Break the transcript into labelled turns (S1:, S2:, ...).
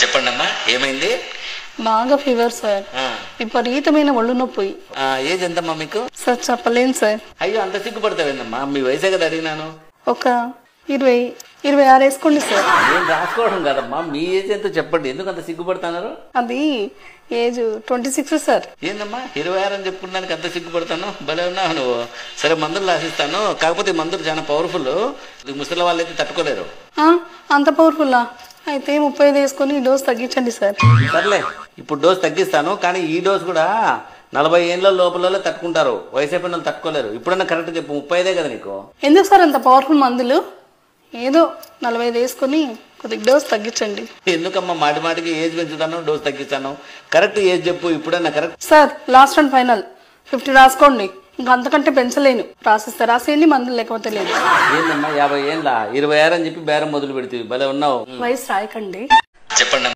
S1: చెప్పండి అమ్మా, ఏమైంది?
S2: బాగా ఫీవర్ సార్, విపరీతమైన ఒళ్ళు నొప్పి.
S1: ఏజ్ ఎంతమ్మా మీకు?
S2: సార్ చెప్పలేను సార్.
S1: అయ్యో, అంత సిగ్గుపడతావేందమ్మా? మీ వయసే కదా అడిగినాను.
S2: ఒక 26 వేసుకోండి సార్.
S1: నేను రాసుకోవడం కదమ్మా, మీ ఏజ్ ఎంతో చెప్పండి. ఎందుకు అంత సిగ్గుపడుతున్నారు?
S2: అది ఏజ్ 26 సార్.
S1: ఏందమ్మా 26 అని చెప్పుకున్నానికి అంత సిగ్గుపడతాను? భలే ఉన్నావు నువ్వు. సరే, మందులు రాసిస్తాను. కాకపోతే ఈ మందులు చాలా పవర్ఫుల్, ముసలి వాళ్ళు అయితే తట్టుకోలేరు.
S2: అంత పవర్ఫుల్లా? అయితే 35 వేసుకొని ఈ డోస్ తగ్గించండి సార్.
S1: సర్లే, ఇప్పుడు డోస్ తగ్గిస్తాను. కానీ ఈ డోస్ కూడా 40 ఏళ్ళ లోపల తట్టుకుంటారు, వయసు అయిపోయిన వాళ్ళు తట్టుకోలేరు. ఇప్పుడన్నా కరెక్ట్ చెప్పు, 35 కదా నీకు?
S2: ఎందుకు సార్ అంత పవర్ఫుల్ మందులు? ఏదో 45 వేసుకొని కొద్దిగా డోస్ తగ్గించండి.
S1: ఎందుకమ్మా మాటి మాటికి ఏజ్ పెంచుతాను, డోస్ తగ్గిస్తాను? కరెక్ట్ ఏజ్ చెప్పు ఇప్పుడన్నా. Correct
S2: sir, last and final 50 రాసుకోండి. ఇంకా అంతకంటే పెంచలేను. రాసిస్తే రాసేయండి, మందులు లేకపోతే లేదు.
S1: ఏందమ్మా 50 ఏళ్ళ 26 అని చెప్పి బేరం మొదలు పెడితే భలే ఉన్నావు.
S2: వయసు రాయకండి.
S1: చెప్పండి.